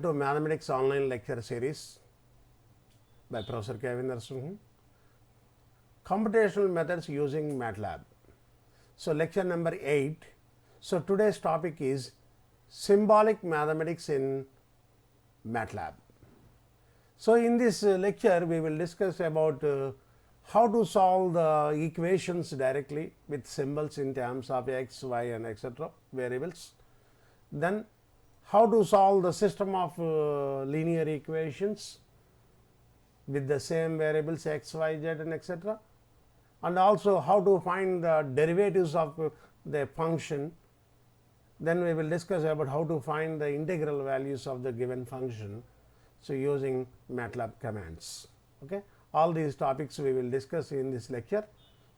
to Mathematics Online Lecture Series by Professor Kevin Narasimhan. Computational methods using Matlab. So, lecture number 8. So, today's topic is symbolic mathematics in Matlab. So, in this lecture we will discuss about how to solve the equations directly with symbols in terms of x, y and etc. variables. Then how to solve the system of linear equations with the same variables x, y, z and etc. And also how to find the derivatives of the function. Then we will discuss about how to find the integral values of the given function. So, using Matlab commands. Okay. All these topics we will discuss in this lecture.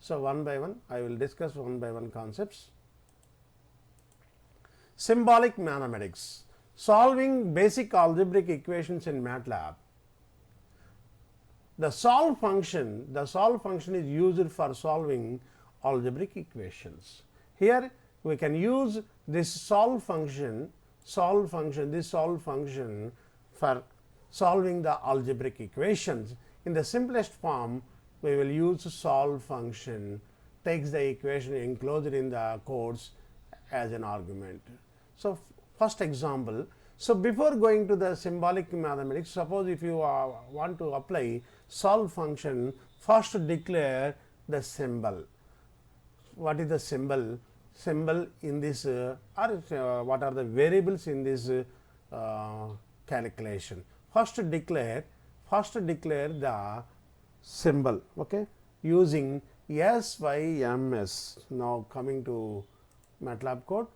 So, one by one I will discuss one by one concepts. Symbolic mathematics, solving basic algebraic equations in Matlab. The solve function is used for solving algebraic equations. Here we can use this solve function for solving the algebraic equations. In the simplest form, we will use solve function, takes the equation enclosed in the codes as an argument. So, first example. So, before going to the symbolic mathematics, suppose if you want to apply solve function, first declare the symbol. What is the symbol? Symbol in this what are the variables in this calculation? First declare the symbol, okay, using SYMS. Now, coming to Matlab code.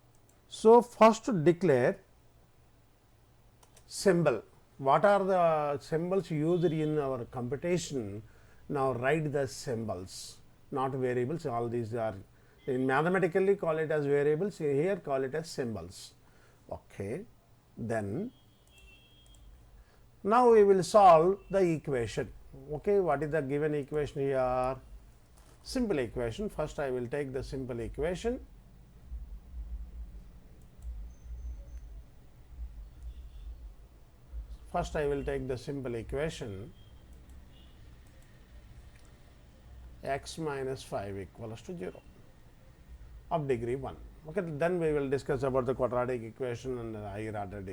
So, first declare symbol. What are the symbols used in our computation? Now, write the symbols, not variables. All these are in mathematically call it as variables, here call it as symbols. Okay. Then now we will solve the equation. Okay. What is the given equation here? Simple equation. First I will take the simple equation. First I will take the simple equation x minus 5 equals to 0 of degree 1. Okay. Then we will discuss about the quadratic equation and the higher order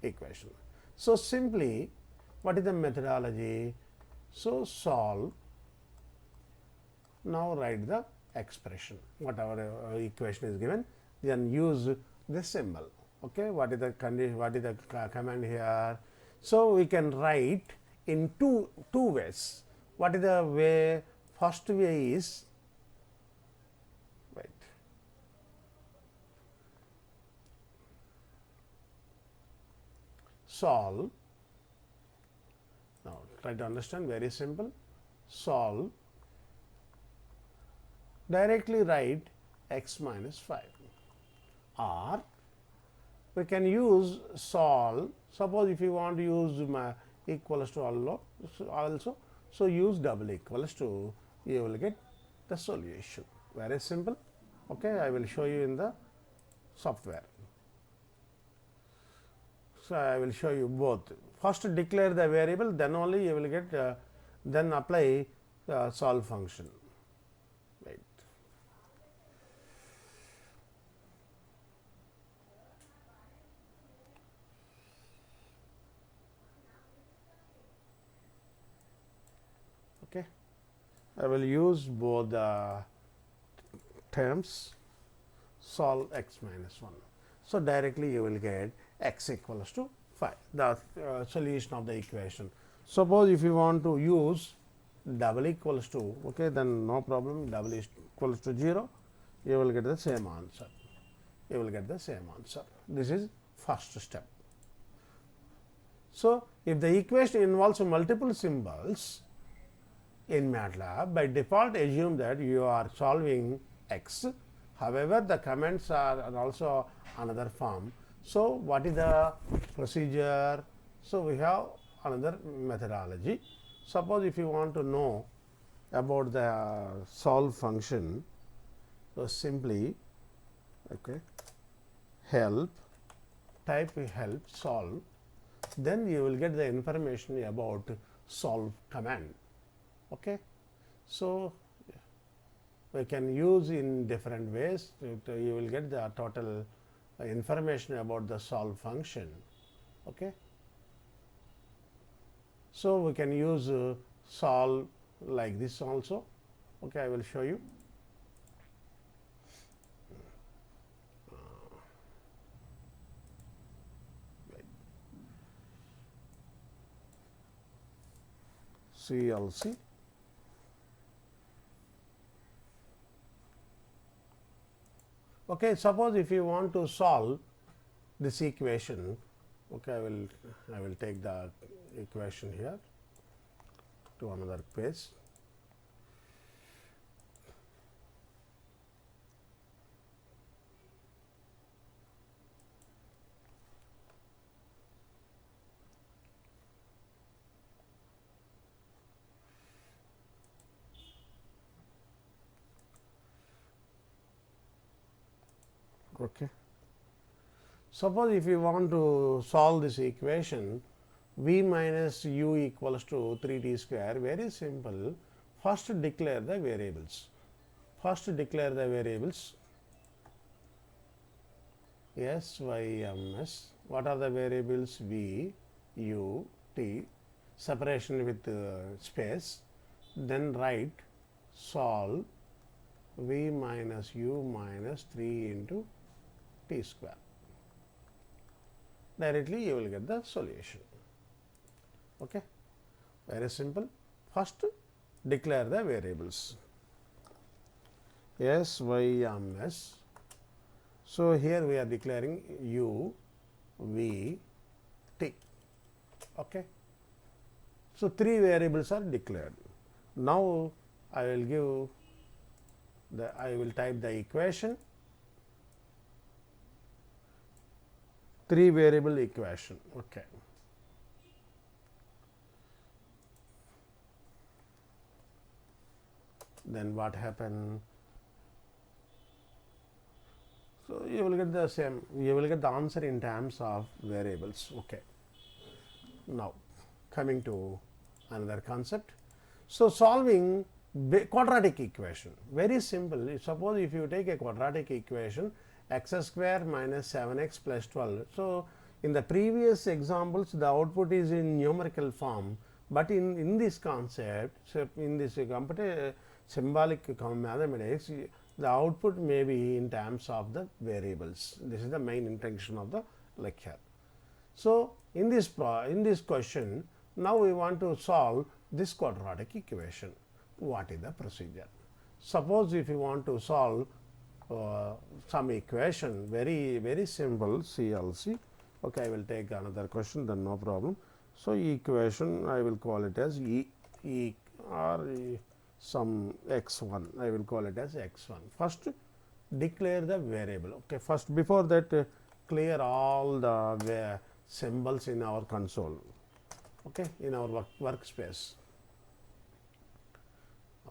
equation. So, simply what is the methodology? So, solve, now write the expression, whatever equation is given, then use the symbol. Okay. What is the condition, what is the command here? So, we can write in two ways. What is the way? First way is, wait, solve. Now, try to understand, very simple. Solve, directly write x minus 5, or we can use solve. Suppose if you want to use equals to also, so use double equals to, you will get the solution. Very simple. Okay, I will show you in the software. So, I will show you both. First declare the variable, then only you will get then apply solve function. Right. Okay. I will use both the terms, solve x minus 1. So, directly you will get x equals to 5, the solution of the equation. Suppose if you want to use double equals to, okay, then no problem, double is equals to 0, you will get the same answer. You will get the same answer. This is first step. So, if the equation involves multiple symbols in Matlab, by default assume that you are solving x. However, the comments are also another form. So, what is the procedure? So, we have another methodology. Suppose if you want to know about the solve function, so simply okay, help, type help solve. then you will get the information about solve command. Okay. So, we can use in different ways. You will get the total information about the solve function. Okay. So, we can use solve like this also. Okay, I will show you. CLC. Okay, suppose if you want to solve this equation, okay, I will take the equation here to another page. Okay. Suppose if you want to solve this equation, v minus u equals to 3t square, very simple. First declare the variables. First declare the variables s, y, m, s. What are the variables? V, u, t, separation with space. Then write solve v minus u minus 3 into t square. Directly you will get the solution. Okay. Very simple. First declare the variables s, y, m, s. So, here we are declaring u, v, t. Okay. So, 3 variables are declared. Now, I will type the equation, 3 variable equation. Okay. Then what happened? So, you will get the same, you will get the answer in terms of variables. Okay. Now, coming to another concept. So, solving quadratic equation, very simple. Suppose if you take a quadratic equation, x square minus 7x plus 12. So, in the previous examples the output is in numerical form, but in this concept, so in this symbolic mathematics, the output may be in terms of the variables. This is the main intention of the lecture. So, in this question, now we want to solve this quadratic equation. What is the procedure? Suppose if you want to solve some equation, very simple, CLC. Okay, I will take another question, then no problem. So, equation I will call it as some x1, I will call it as x1. First declare the variable. Okay, first before that clear all the symbols in our console, okay, in our workspace.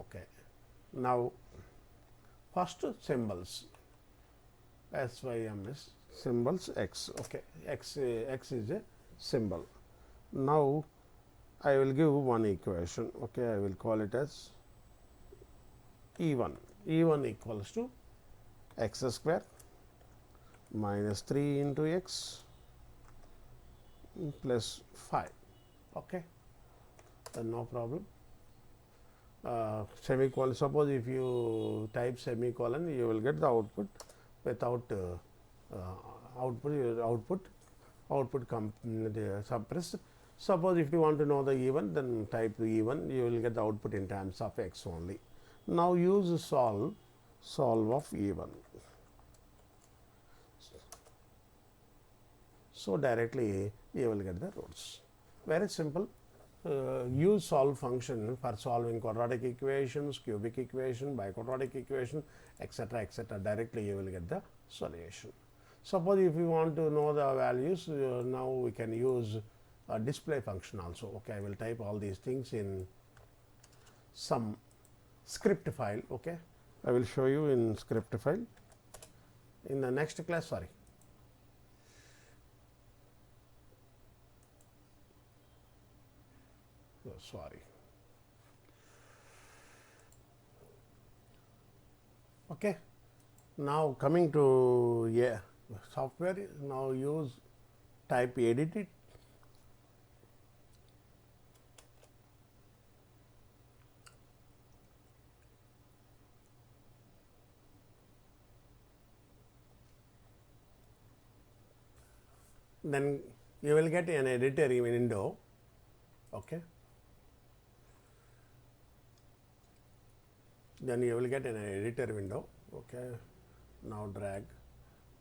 Okay. Now, first symbols s, y, m, s, symbols x. Okay, x is a symbol. Now, I will give one equation. Okay, I will call it as E1. E1 equals to x square minus 3 into x plus 5. Okay, then no problem. Semicolon. Suppose if you type semicolon, you will get the output without output suppressed. Suppose if you want to know the E1, then type the E1, you will get the output in terms of x only. Now, use solve of E1. So, directly you will get the roots. Very simple. Use solve function for solving quadratic equations, cubic equation, biquadratic equation, etc., etc. Directly you will get the solution. Suppose if you want to know the values, now we can use a display function also. Okay, I will type all these things in some script file. Okay, I will show you in script file in the next class. Sorry. sorry. Okay. Now coming to software, now use type edit it. Then you will get an editor window. Okay. Then you will get an editor window. Okay. Now drag.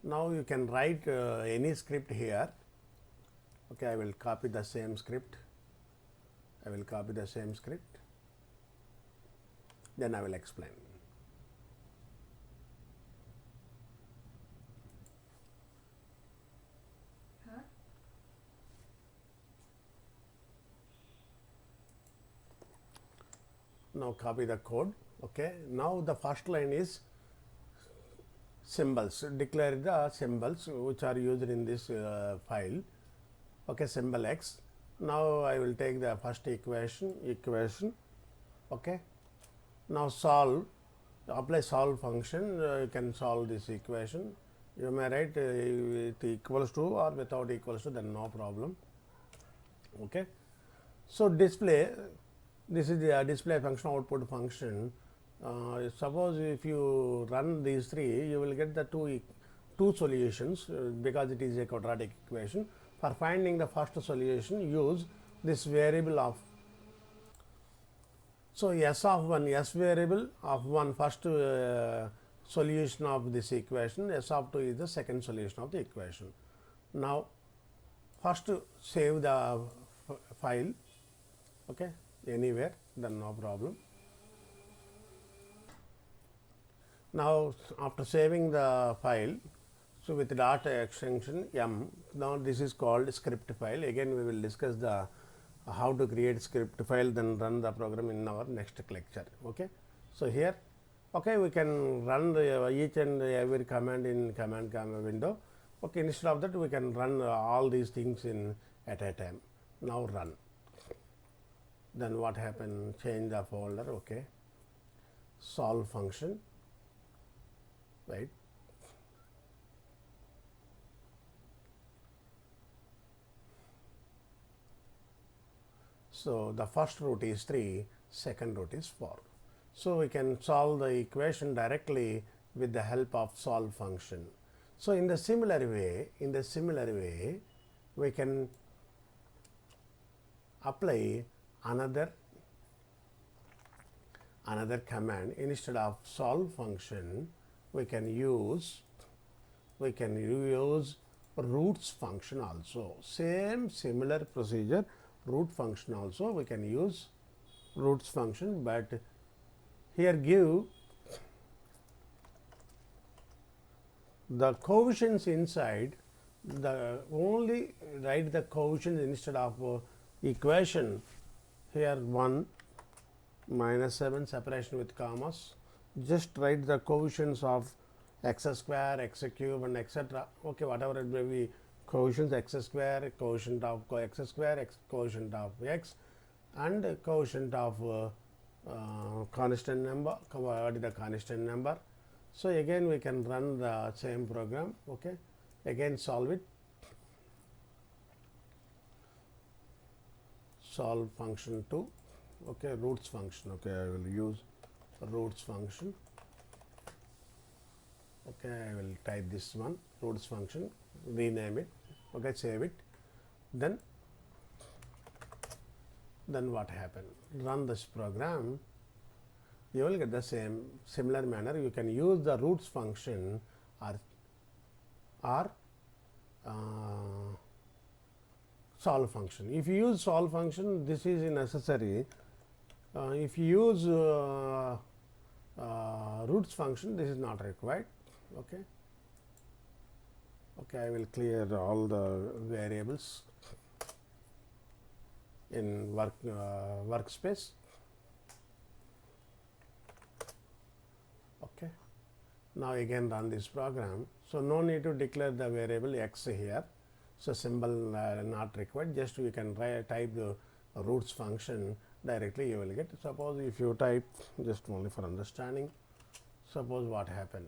Now you can write any script here. Okay, I will copy the same script. Then I will explain. Now copy the code. Okay. Now the first line is symbols. Declare the symbols which are used in this file. Okay, symbol x. Now I will take the first equation. Okay. Now solve. Apply solve function. You can solve this equation. You may write it equals to or without equals to, then no problem. Okay. So display. This is the display function, output function. Suppose if you run these three, you will get the two solutions because it is a quadratic equation. For finding the first solution, use this variable of. So s of 1, s variable of 1 first solution of this equation, s of 2 is the second solution of the equation. Now first save the file. Okay. Anywhere, then no problem. Now after saving the file, so with dot extension m, now this is called script file. Again we will discuss the how to create script file, then run the program in our next lecture. Okay. So here, okay, we can run each and every command in command window. Okay, instead of that we can run all these things in at a time. Now run. Then what happened? Change the folder. Okay. Solve function. Right. So the first root is 3, second root is 4. So we can solve the equation directly with the help of solve function. So in the similar way, we can apply another command. Instead of solve function, we can use roots function also. Similar procedure, root function also we can use roots function, but here give the coefficients inside. The only write the coefficients instead of equation. Here 1 minus 7 separation with commas. Just write the coefficients of x square, x cube, and etc. Okay, whatever it may be, coefficients x square, quotient of x square, quotient of x, and quotient of constant number. What is the constant number? So again we can run the same program. Okay, again solve it. Solve function 2. Okay, roots function. Okay, I will use roots function. Okay, I will type this one, roots function, rename it. Okay, save it. Then what happened? Run this program. You will get the similar manner. You can use the roots function or solve function. If you use solve function, this is necessary. If you use roots function, this is not required. Okay. Okay, I will clear all the variables in workspace. Okay. Now again run this program. So no need to declare the variable x here. So symbol not required. Just we can type the roots function, directly you will get. Suppose if you type, just only for understanding, suppose what happened.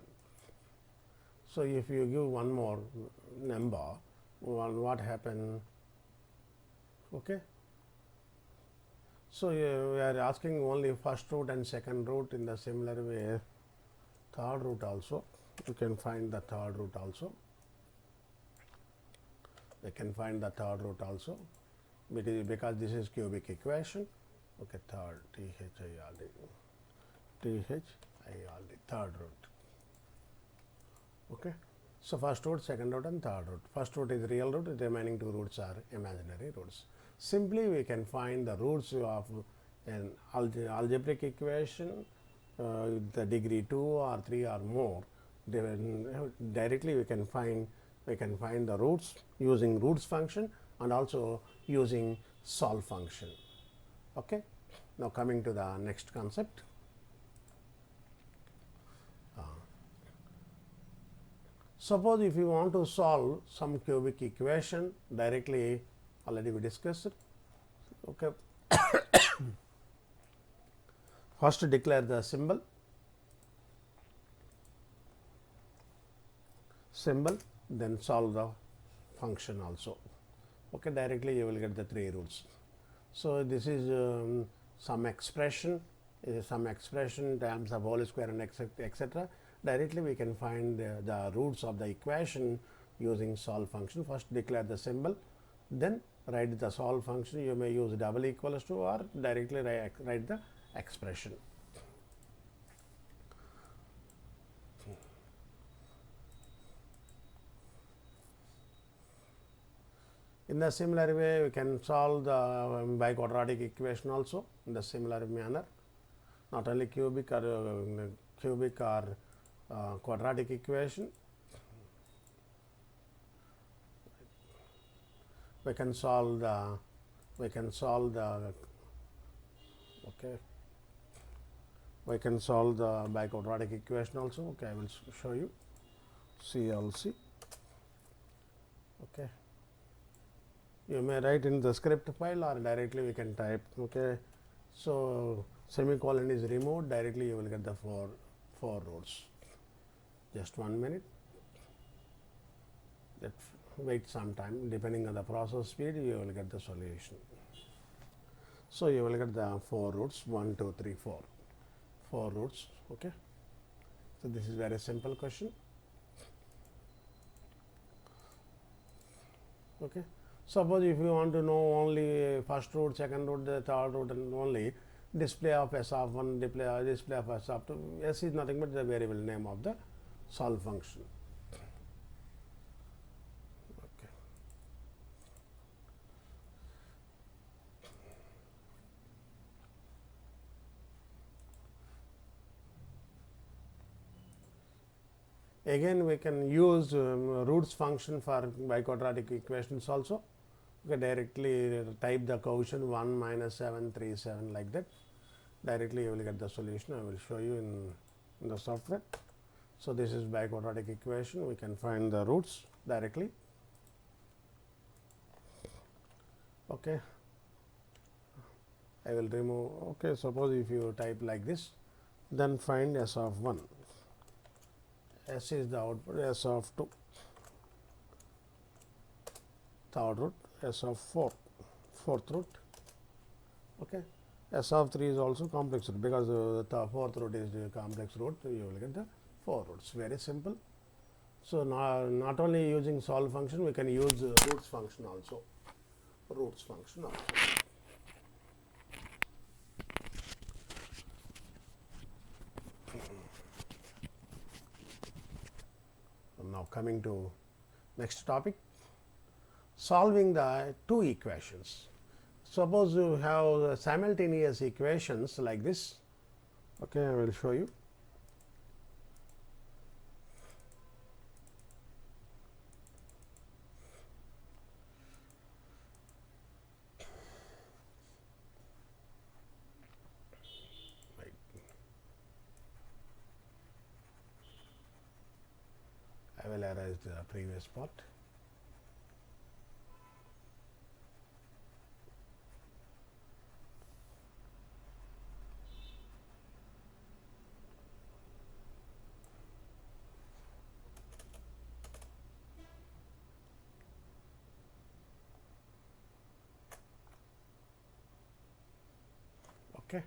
So if you give one more number, what happened? Okay. So we are asking only first root and second root. In the similar way, third root also, you can find the third root also. We can find the third root also, because this is cubic equation. Okay, third, third root. Okay. So first root, second root and third root. First root is real root, the remaining two roots are imaginary roots. Simply we can find the roots of an algebraic equation, the degree 2 or 3 or more. Directly we can find the roots using roots function and also using solve function. Okay. Now coming to the next concept. Suppose if you want to solve some cubic equation, directly already we discussed it. Okay. First declare the symbol, then solve the function also. Okay, directly you will get the three roots. So this is some expression times of whole square and etc. Directly we can find the roots of the equation using solve function. First declare the symbol, then write the solve function. You may use double equals to or directly write the expression. In the similar way, we can solve the by quadratic equation also in the similar manner. Not only cubic or quadratic equation. We can solve the We can solve the by quadratic equation also. Okay, I will show you. CLC. Okay. You may write in the script file or directly we can type. Okay. So semicolon is removed. Directly you will get the four rows. Just 1 minute. Wait some time. Depending on the process speed, you will get the solution. So you will get the 4 roots. 1, 2, 3, 4. 4 roots. Okay. So this is very simple question. Okay. Suppose if you want to know only first root, second root, the third root, and only display of S of 1, display of S of 2. S is nothing but the variable name of the solve function. Okay. Again, we can use roots function for by quadratic equations also. Okay, directly type the quotient 1 minus 7, 3, 7 like that. Directly you will get the solution. I will show you in the software. So this is by quadratic equation. We can find the roots directly. Okay. I will remove. Okay, suppose if you type like this, then find S of 1. S is the output, S of 2, third root, S of 4, fourth root. Okay. S of 3 is also complex root, because the fourth root is the complex root. You will get the 4 roots. Very simple. So not only using solve function, we can use roots function also. Roots function also. Now coming to next topic, solving the two equations. Suppose you have simultaneous equations like this. Okay, I will show you. I will erase the previous part. Okay.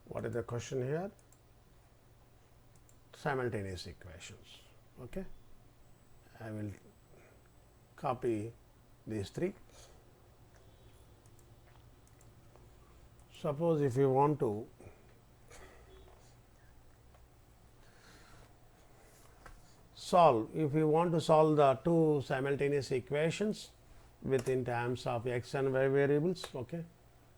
What is the question here? Simultaneous equations. Okay. I will copy these three. Suppose if you want to solve the two simultaneous equations within terms of x and y variables, okay,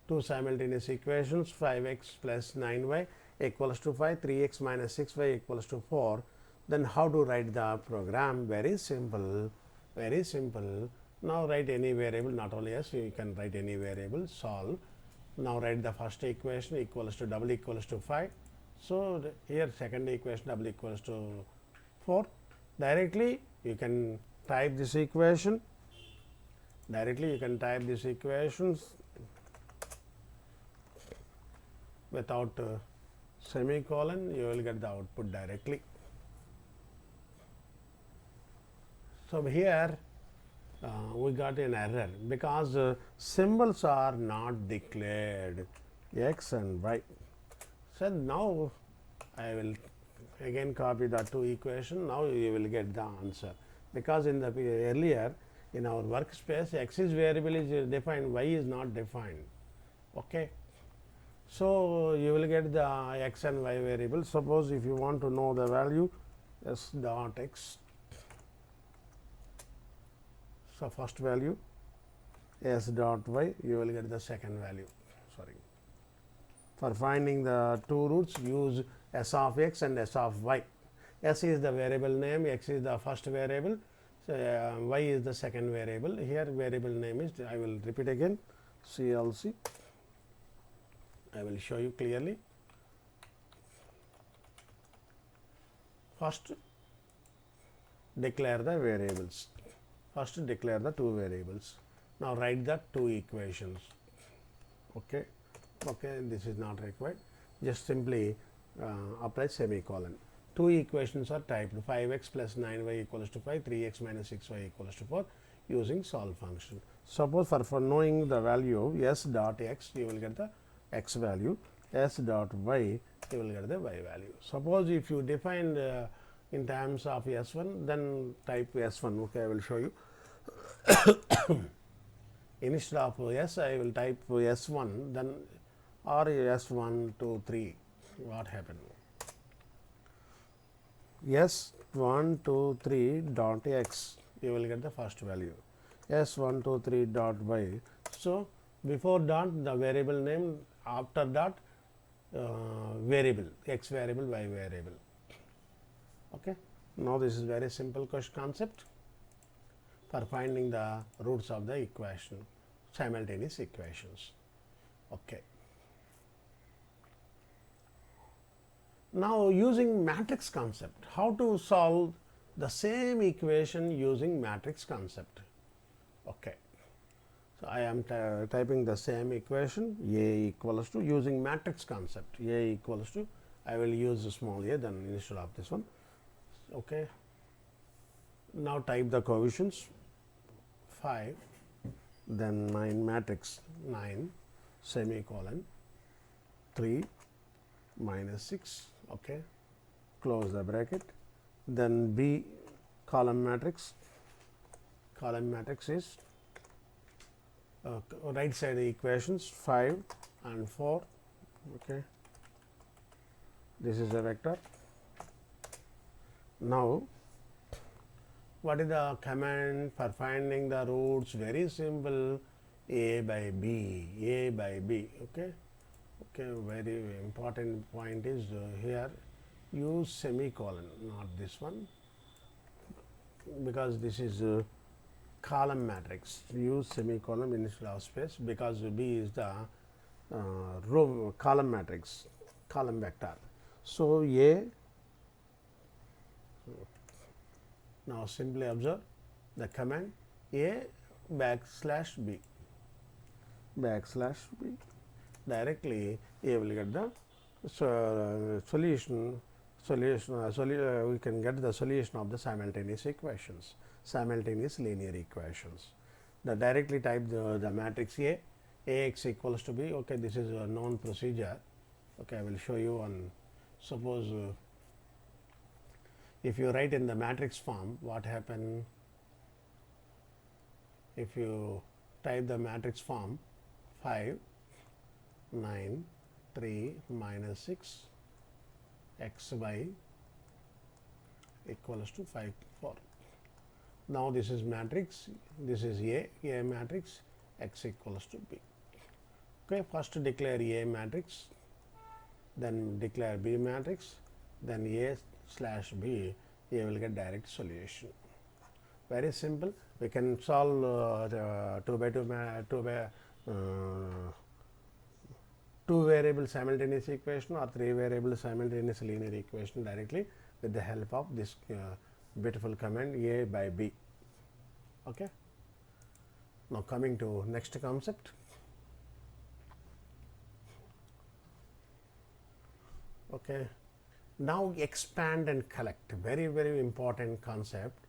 two simultaneous equations 5x plus 9y equals to 5, 3x minus 6y equals to 4, then how to write the program? Very simple, very simple. Now write any variable, not only s, you can write any variable, solve. Now write the first equation equals to double equals to 5. So here second equation double equals to 4. Directly you can type this equation. Directly you can type these equations without semicolon. You will get the output directly. So here we got an error because symbols are not declared x and y. So now I will again copy the two equation. Now you will get the answer, because in the earlier in our workspace x is variable is defined, y is not defined. Okay. So you will get the x and y variable. Suppose if you want to know the value s dot x, so first value s dot y, you will get the second value. Sorry. For finding the two roots, use s of x and s of y. S is the variable name, x is the first variable, so y is the second variable. Here variable name is, I will repeat again, CLC. I will show you clearly. First declare the variables. First declare the two variables. Now write the two equations. Okay. Okay, this is not required. Just simply apply semicolon. Two equations are typed, 5x plus 9y equals to 5, 3x minus 6y equals to 4 using solve function. Suppose for knowing the value of s dot x, you will get the x value, s dot y, you will get the y value. Suppose if you define in terms of s1, then type s1. Okay, I will show you. Instead of s, I will type s1, then or s1, 2, 3. What happened? s1, 2, 3 dot x, you will get the first value. s1, 2, 3 dot y. So before dot the variable name, after dot variable, x variable, y variable. Okay. Now this is very simple concept for finding the roots of the equation, simultaneous equations. Okay. Now using matrix concept, how to solve the same equation using matrix concept. Okay. So I am typing the same equation, A equals to, using matrix concept, A equals to, I will use a small a then instead of this one. Okay. Now type the coefficients, 5, then 9 matrix 9 semicolon 3 minus 6, okay, close the bracket. Then B column matrix is right side equations 5 and 4, okay, this is a vector. Now what is the command for finding the roots? Very simple, a by b, okay. Okay, very important point is here use semicolon, not this one, because this is column matrix. Use semicolon instead of space, because B is the row column matrix, column vector. So A, now simply observe the command A backslash B, directly A will get the solution. We can get the solution of the simultaneous equations, simultaneous linear equations. The directly type the matrix A, Ax equals to b. Okay, this is a known procedure. Okay, I will show you on. Suppose if you write in the matrix form, what happen if you type the matrix form 5 9 3 minus 6 x y equals to 5 4. Now this is matrix, this is A matrix, x equals to b. Okay, first declare A matrix, then declare B matrix, then A slash B, you will get direct solution. Very simple. We can solve two variable simultaneous equation or 3 variable simultaneous linear equation directly with the help of this beautiful command A by B. Okay. Now coming to next concept. Okay. Now expand and collect, very important concept,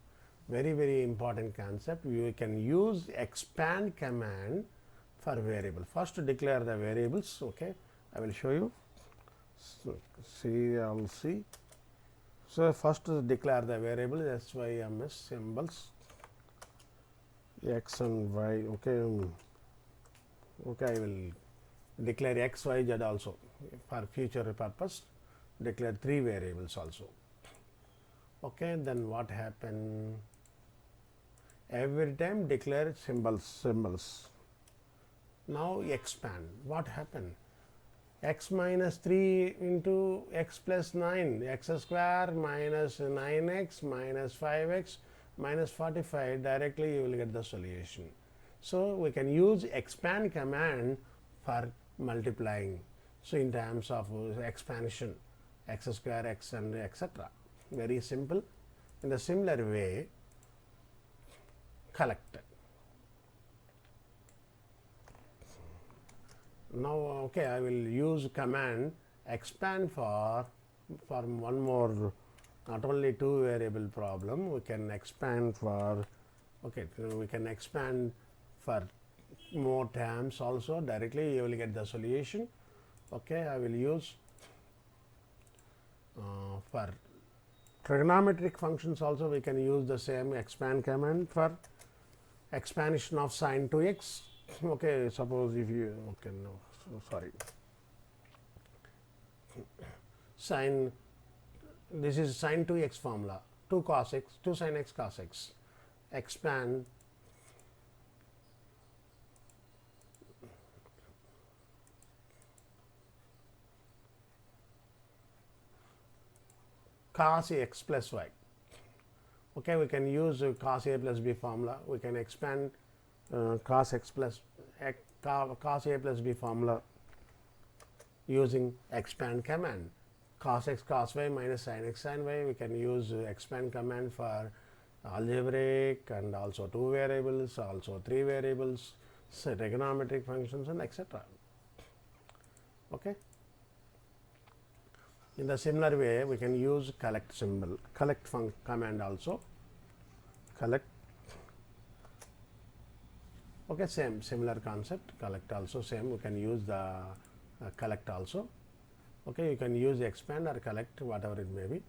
very important concept. You can use expand command for variable. First declare the variables. Okay, I will show you. So, CLC. So first declare the variable SYMS symbols x and y. Okay, okay, I will declare x, y, z also for future purpose. Declare 3 variables also. Okay, then what happen? Every time declare symbols. Now expand. What happened? X minus 3 into x plus 9, x square minus 9x minus 5x minus 45, directly you will get the solution. So we can use expand command for multiplying. So in terms of expansion, x square, x and etc. Very simple. In the similar way, collect. Now, okay, I will use command expand for one more, not only 2 variable problem, we can expand for, okay, we can expand for more terms also. Directly you will get the solution. Okay, I will use for trigonometric functions also we can use the same expand command for expansion of sine 2x. Okay, suppose if you, okay, no, so sorry, sine, this is sine 2x formula, 2 cos x, 2 sin x cos x, expand cos x plus y. Okay, we can use cos a plus b formula. We can expand cos x plus cos a plus b formula using expand command. Cos x cos y minus sin x sin y. We can use expand command for algebraic and also 2 variables, also 3 variables, trigonometric functions and etc. Okay. In the similar way, we can use collect symbol, collect command also, collect. Okay, same similar concept, collect also same. We can use the collect also. Okay, you can use expand or collect, whatever it may be.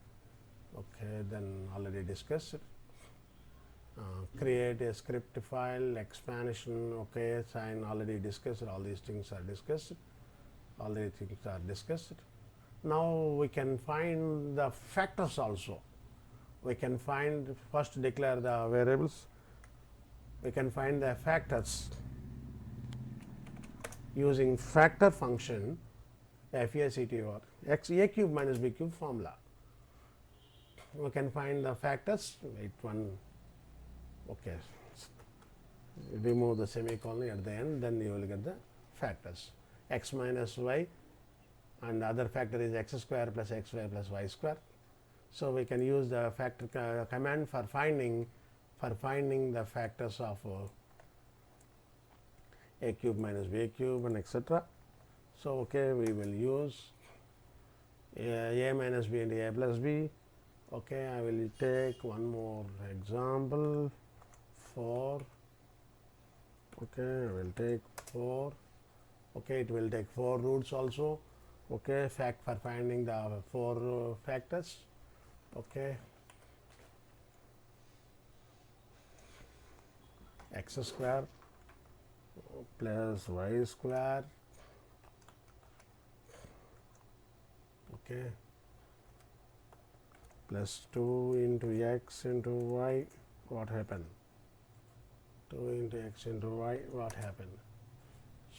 Okay, then already discussed. Create a script file, expansion. Okay, sign already discussed. All these things are discussed. All these things are discussed. Now we can find the factors also. We can find, first declare the variables. We can find the factors using factor function FACT or x a cube minus b cube formula. We can find the factors. Wait one. Okay. Remove the semicolon at the end, then you will get the factors. X minus y. And the other factor is x square plus xy plus y square. So we can use the factor command for finding the factors of a cube minus b cube and etc. So okay, we will use a minus b into a plus b. Okay, I will take one more example. 4. Okay, I will take 4 Okay, it will take 4 roots also. Okay, for finding the 4 factors. Okay, x square plus y square. Okay, plus 2 into x into y. What happened? 2 into x into y. What happened?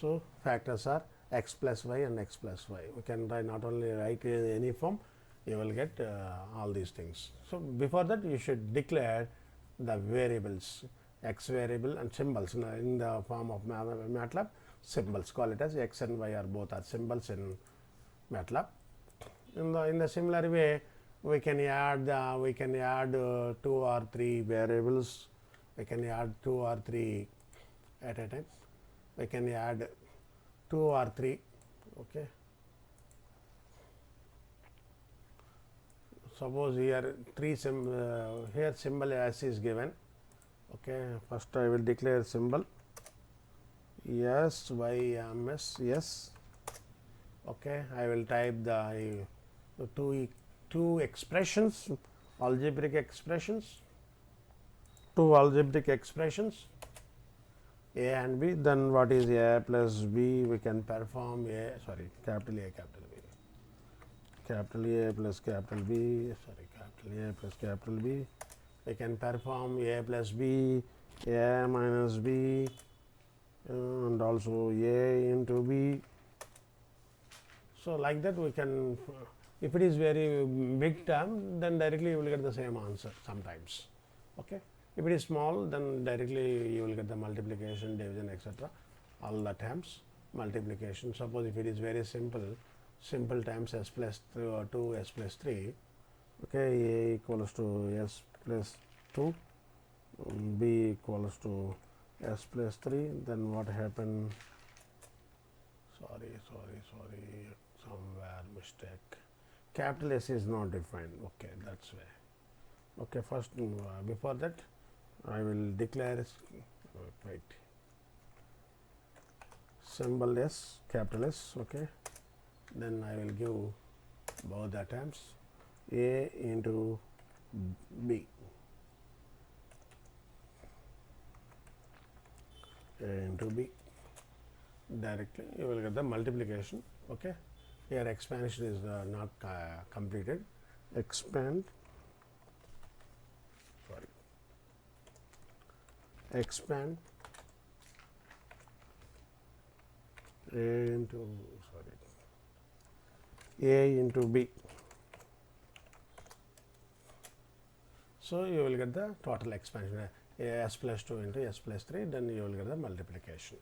So factors are x plus y and x plus y. We can write, not only write in any form, you will get all these things. So before that, you should declare the variables, x variable and symbols in the form of Matlab. Symbols, call it as x and y are both are symbols in Matlab. In the similar way, we can add 2 or 3 variables. We can add 2 or 3 at a time. We can add 2 or 3. Okay. Suppose here here symbol s is given. Okay. First I will declare symbol s y m s yes. Okay. I will type the two expressions, algebraic expressions, 2 algebraic expressions, a and b. Then what is a plus b? We can perform capital A, capital B, capital A plus capital B, capital A plus capital B. We can perform a plus b, a minus b, and also a into b. So like that we can, if it is very big term, then directly you will get the same answer sometimes. Okay. If it is small, then directly you will get the multiplication, division, etc. all the terms multiplication. Suppose if it is very simple times s plus 2 s plus 3. Okay, a equals to s plus 2, b equals to s plus 3. Then what happened? Sorry, somewhere mistake. Capital S is not defined. Okay, that's why. Okay, first before that, I will declare symbol S, capital S. Okay, then I will give both the terms a into b, a into b. Directly you will get the multiplication. Okay, here expansion is not completed. Expand a into b. So you will get the total expansion, s plus 2 into s plus 3. Then you will get the multiplication,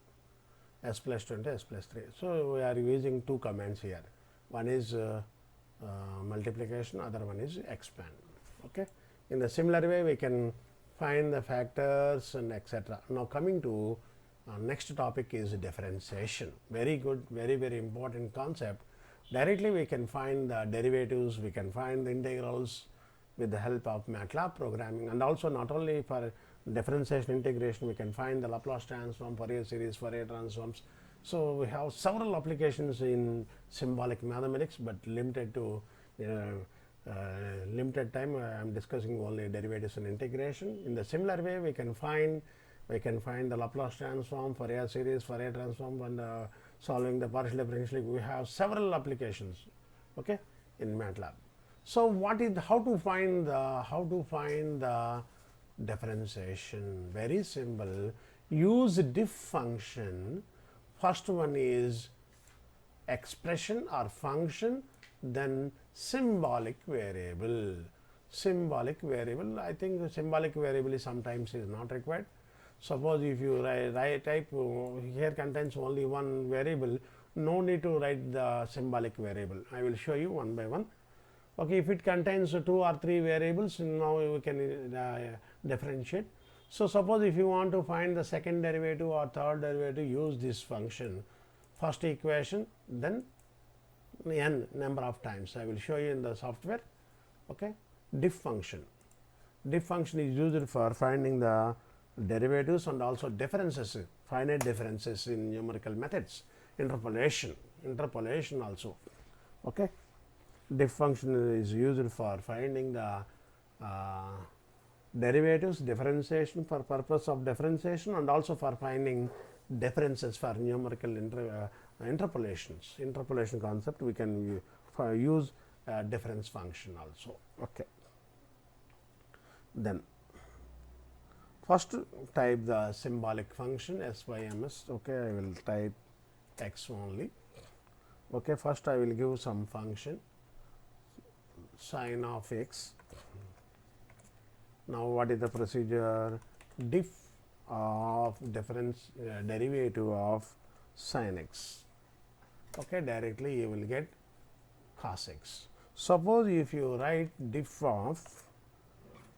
s plus 2 into s plus 3. So we are using 2 commands here. One is multiplication, other one is expand. Okay. In the similar way, we can find the factors and etc. Now coming to next topic is differentiation. Very good, very important concept. Directly we can find the derivatives, we can find the integrals with the help of Matlab programming, and also not only for differentiation integration, we can find the Laplace transform, Fourier series, Fourier transforms. So we have several applications in symbolic mathematics, but limited to limited time. I am discussing only derivatives and integration. In the similar way, we can find the Laplace transform, Fourier series, Fourier transform, and solving the partial differential. We have several applications, okay, in Matlab. So how to find the differentiation? Very simple. Use diff function. First one is expression or function, then symbolic variable. I think the symbolic variable is sometimes is not required. Suppose if you type here contains only one variable, no need to write the symbolic variable. I will show you one by one. Okay, if it contains 2 or 3 variables, now we can differentiate. So suppose if you want to find the second derivative or third derivative, use this function. First equation, then n number of times. I will show you in the software. Okay, diff function. Diff function is used for finding the derivatives and also differences, finite differences in numerical methods. interpolation also. Okay. Diff function is used for finding the derivatives, differentiation for purpose of differentiation, and also for finding differences for numerical interpolations. Interpolation concept we can use difference function also. Okay. Then first type the symbolic function SYMS. Okay, I will type x only. Okay, first I will give some function sin of x. Now what is the procedure? Diff of derivative of sin x. Okay, directly you will get cos x. Suppose if you write diff of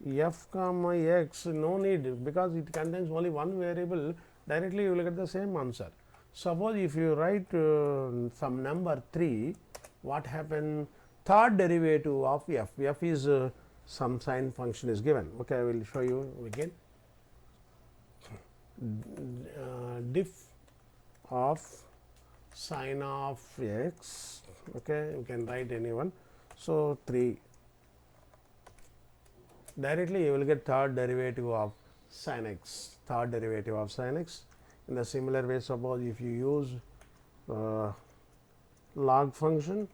f comma x, no need, because it contains only one variable, directly you will get the same answer. Suppose if you write some number 3, what happen? Third derivative of f is some sine function is given. Okay, I will show you again. Diff of sine of x. Okay, you can write anyone. So 3. Directly you will get third derivative of sin x. Third derivative of sin x. In the similar way, suppose if you use log function,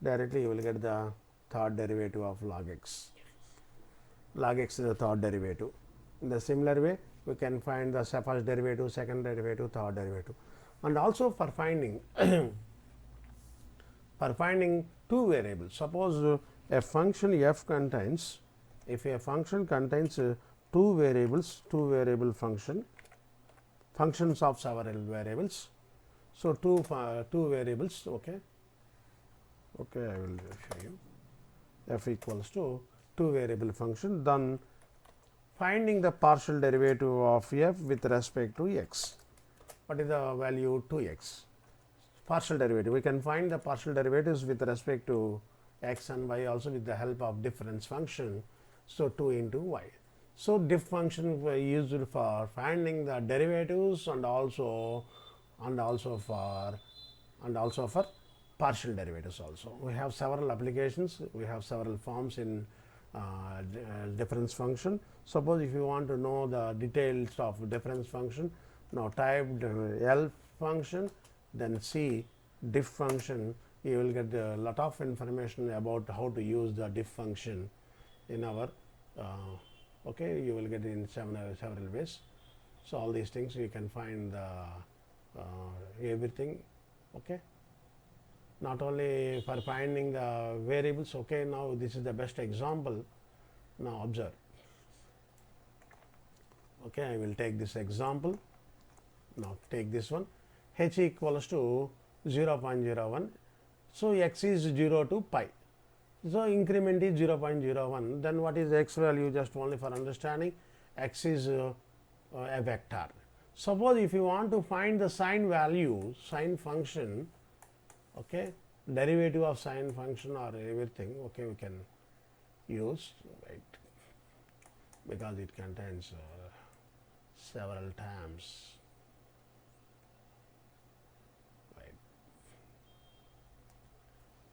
directly you will get the third derivative of log x. Log x is the third derivative. In the similar way, we can find the first derivative, second derivative, third derivative. And also for finding two variables. Suppose a function f contains, if a function contains two variable functions of several variables. So two variables. Okay. Okay, I will show you. F equals to two variable function, then finding the partial derivative of f with respect to x. What is the value? 2x. Partial derivative. We can find the partial derivatives with respect to x and y also with the help of difference function. So 2 into y. So diff function used for finding the derivatives and also for partial derivatives also. We have several applications, we have several forms in difference function. Suppose if you want to know the details of difference function, now type L function, then see diff function, you will get a lot of information about how to use the diff function in our okay, you will get in several ways. So all these things you can find everything. Okay. Not only for finding the variables. Okay, now this is the best example. Now observe. Okay, I will take this example. Now take this one. H equals to 0.01. So x is 0 to pi. So increment is 0.01. Then what is x value? Just only for understanding, x is a vector. Suppose if you want to find the sine value, sine function, okay, derivative of sine function or everything, okay, we can use, right, because it contains several terms, right.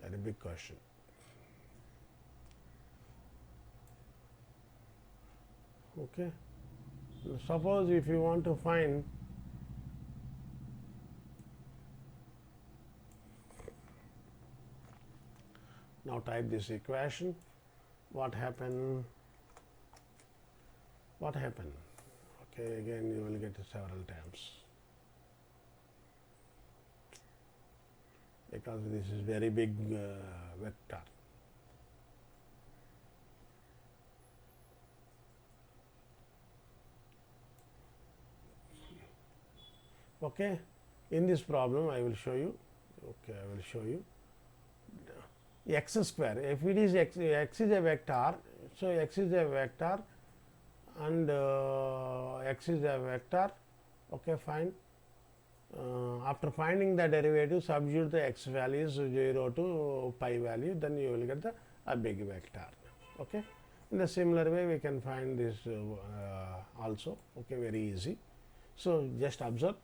Very big question. Okay. Suppose if you want to find now type this equation, what happened? Okay, again you will get several terms because this is very big vector. Okay, in this problem I will show you. Okay, I will show you x square. If it is x is a vector, so x is a vector and x is a vector. Okay, fine. After finding the derivative, substitute the x values 0 to pi value, then you will get a big vector. Okay. In the similar way, we can find this also. Okay, very easy. So just observe.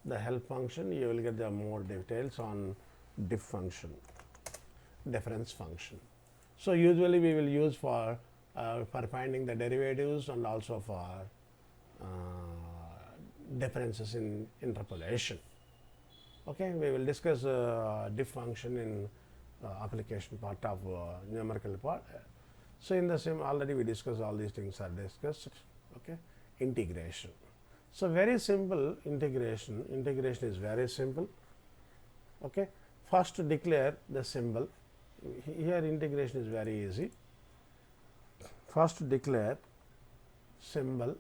the help function, you will get the more details on diff function, difference function. So, usually we will use for finding the derivatives and also for differences in interpolation. Okay, we will discuss diff function in application part of numerical part. So, in the same already we discussed, all these things are discussed. Okay, integration. So, very simple integration. Integration is very simple. Okay, first declare the symbol. Here integration is very easy. First declare symbol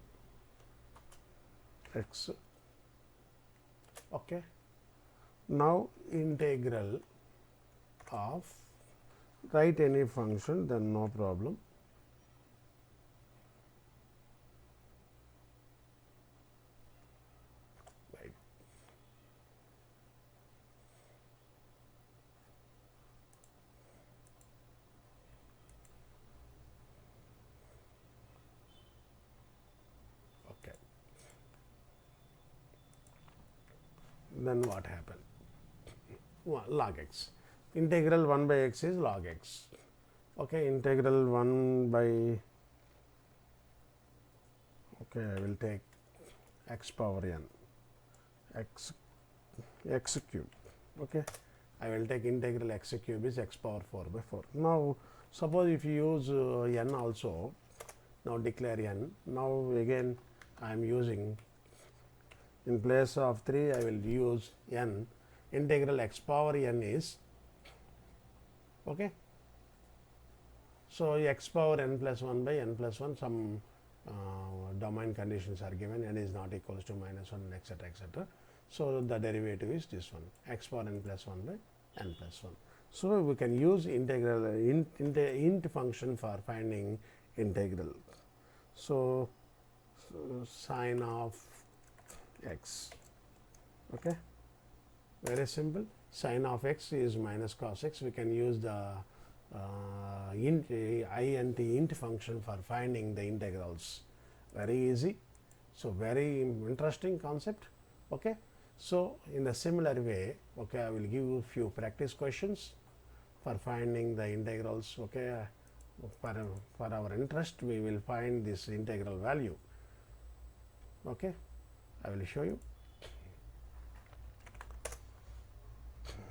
x. Okay. Now integral of, write any function, then no problem. Right. Okay. Then what happened? Log x. Integral 1 by x is log x. Okay, integral 1 by, okay, I will take x power n, x cube. Okay, I will take integral x cube is x power 4 by 4. Now, suppose if you use n also, now declare n. Now, again I am using, in place of 3 I will use n. Integral x power n is, okay. So, x power n plus 1 by n plus 1, some domain conditions are given, n is not equals to minus 1, etc., etc. So, the derivative is this one, x power n plus 1 by n plus 1. So, we can use integral int function for finding integral. So, sine of x. Okay. Very simple. Sine of x is minus cos x. We can use the int function for finding the integrals. Very easy. So, very interesting concept. Okay. So, in a similar way, okay, I will give you few practice questions for finding the integrals. Okay. For our interest, we will find this integral value. Okay. I will show you.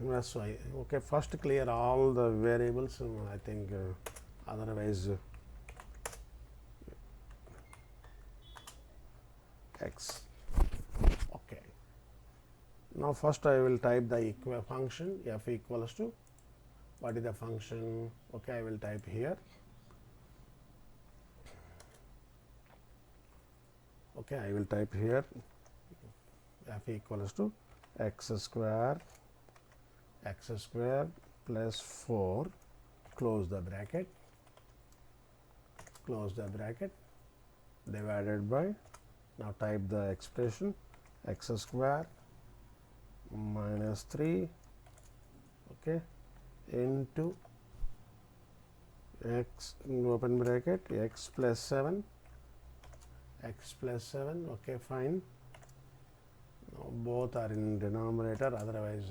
That's why. Okay, first clear all the variables. I think otherwise x. Okay. Now first I will type the function f equals to, what is the function? Okay, I will type here. Okay, I will type here f equals to x square plus 4, close the bracket, divided by, now type the expression x square minus 3, okay, into x, open bracket, x plus 7, okay, fine. Now both are in denominator, otherwise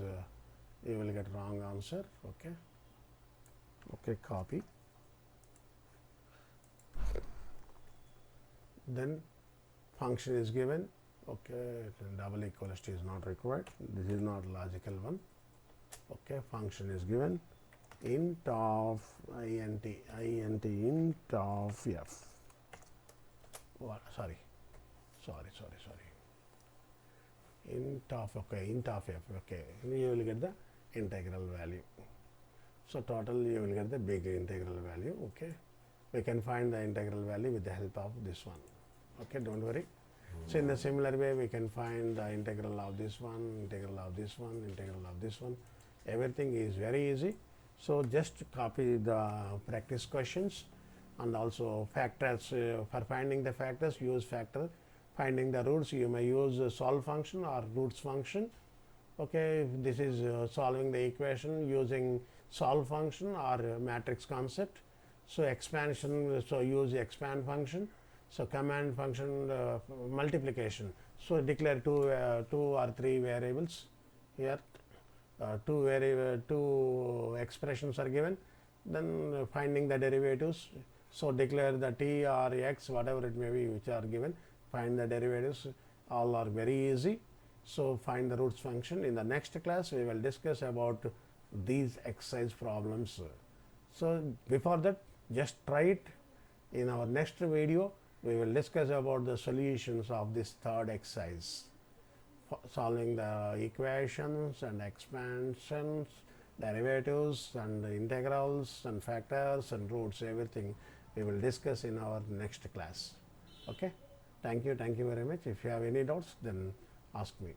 you will get wrong answer. Okay. Okay, copy. Then function is given. Okay, double equals to is not required. This is not logical one. Okay, function is given. Int of int of f. What? Sorry. Int of f. Okay, you will get the integral value. So, total you will get the big integral value. Okay, we can find the integral value with the help of this one. Okay, don't worry. So, in the similar way we can find the integral of this one, integral of this one, integral of this one. Everything is very easy. So, just copy the practice questions and also factors. For finding the factors, use factor. Finding the roots, you may use solve function or roots function. Okay, this is solving the equation using solve function or matrix concept. So, expansion, so use expand function. So command function multiplication. So declare two or three variables here. Two expressions are given. Then finding the derivatives. So declare the t or x, whatever it may be, which are given. Find the derivatives. All are very easy. So find the roots function. In the next class, we will discuss about these exercise problems. So before that, just try it. In our next video, we will discuss about the solutions of this third exercise, solving the equations and expansions, derivatives and integrals and factors and roots, everything we will discuss in our next class. Okay. Thank you very much. If you have any doubts, then ask me.